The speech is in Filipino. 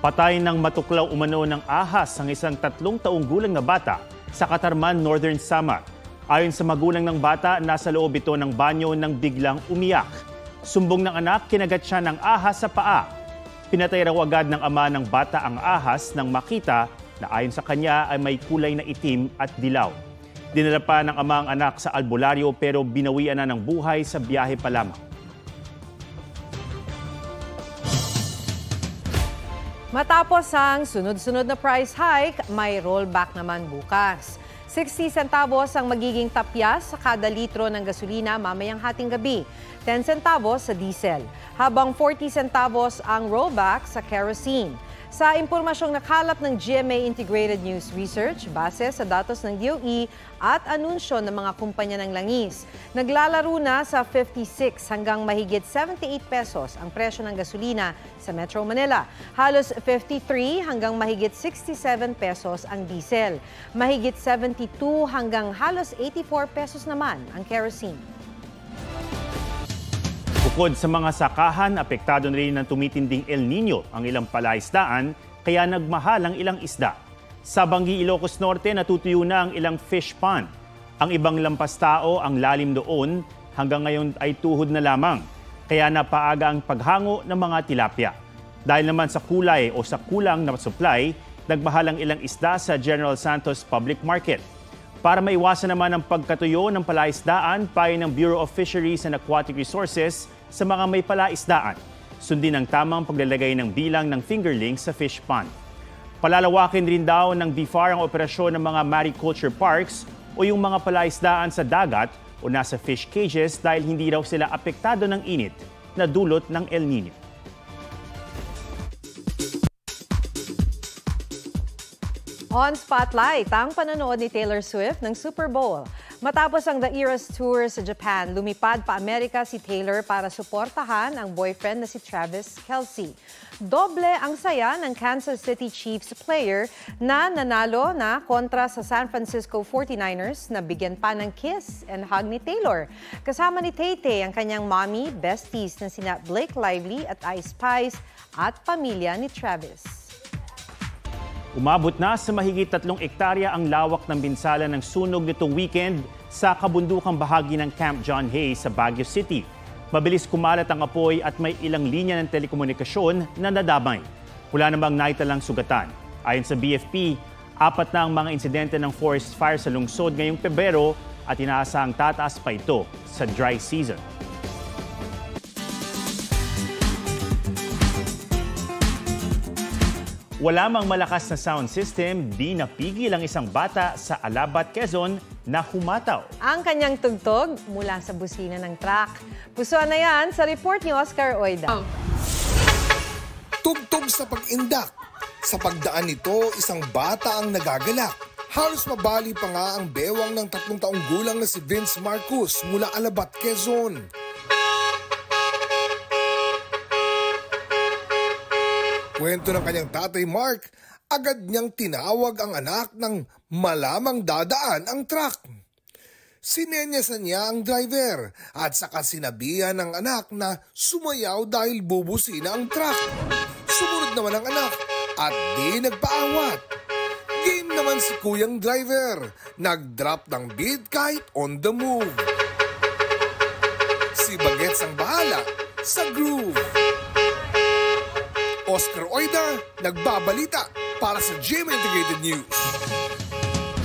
Patay ng matuklaw umano ng ahas ang isang 3 taong gulang na bata sa Katarman, Northern Samar. Ayon sa magulang ng bata, nasa loob ito ng banyo nang biglang umiyak. Sumbong ng anak, kinagat siya ng ahas sa paa. Pinatay raw agad ng ama ng bata ang ahas nang makita na ayon sa kanya ay may kulay na itim at dilaw. Dinala pa ng ama ang anak sa albularyo pero binawian na ng buhay sa biyahe pa lamang. Matapos ang sunod-sunod na price hike, may rollback naman bukas. 60 centavos ang magiging tapyas sa kada litro ng gasolina mamayang hating gabi, 10 centavos sa diesel, habang 40 centavos ang rollback sa kerosene. Sa impormasyong nakalap ng GMA Integrated News Research, base sa datos ng DOE at anunsyo ng mga kumpanya ng langis, naglalaro na sa 56 hanggang mahigit 78 pesos ang presyo ng gasolina sa Metro Manila. Halos 53 hanggang mahigit 67 pesos ang diesel. Mahigit 72 hanggang halos 84 pesos naman ang kerosene. Bukod sa mga sakahan, apektado na rin ng tumitinding El Nino ang ilang palaisdaan, kaya nagmahal ang ilang isda. Sa Banggi, Ilocos Norte, natutuyo na ang ilang fish pond. Ang ibang lampas tao, ang lalim doon, hanggang ngayon ay tuhod na lamang. Kaya napaaga ang paghango ng mga tilapia. Dahil naman sa kulay o sa kulang na supply, nagmahal ang ilang isda sa General Santos Public Market. Para maiwasan naman ang pagkatuyo ng palaisdaan, payo ng Bureau of Fisheries and Aquatic Resources sa mga may palaisdaan. Sundin ang tamang paglalagay ng bilang ng fingerling sa fish pond. Palalawakin rin daw ng BIFAR ang operasyon ng mga mariculture parks o yung mga palaisdaan sa dagat o nasa fish cages dahil hindi raw sila apektado ng init na dulot ng El Nino. On Spotlight, ang panonood ni Taylor Swift ng Super Bowl. Matapos ang The Eras Tour sa Japan, lumipad pa Amerika si Taylor para suportahan ang boyfriend na si Travis Kelce. Doble ang saya ng Kansas City Chiefs player na nanalo na kontra sa San Francisco 49ers na bigyan pa ng kiss and hug ni Taylor. Kasama ni Tay-Tay ang kanyang mommy, besties na sina Blake Lively at Ice Spice at pamilya ni Travis. Umabot na sa mahigit 3 ektarya ang lawak ng binsala ng sunog nitong weekend sa kabundukang bahagi ng Camp John Hay sa Baguio City. Mabilis kumalat ang apoy at may ilang linya ng telekomunikasyon na nadamay. Wala namang naitalang sugatan. Ayon sa BFP, 4 na ang mga insidente ng forest fire sa lungsod ngayong Pebrero at inaasahang tataas pa ito sa dry season. Wala mang malakas na sound system, di napigil ang isang bata sa Alabat, Quezon na humataw. Ang kanyang tugtog mula sa busina ng truck. Pusuan na yan sa report ni Oscar Oida. Tugtog sa pag-indak. Sa pagdaan nito, isang bata ang nagagalak. Halos mabali pa nga ang bewang ng 3 taong gulang na si Vince Marcos mula Alabat, Quezon. Kwento ng kanyang tatay Mark, agad niyang tinawag ang anak ng malamang dadaan ang truck. Sinenyasan niya ang driver at saka sinabihan ng anak na sumayaw dahil bubusina ang truck. Sumunod naman ang anak at di nagpaawat. Game naman si kuyang driver, nag-drop ng beat kahit on the move. Si Bagets ang bahala sa groove. Oscar Oida, nagbabalita para sa GMA Integrated News.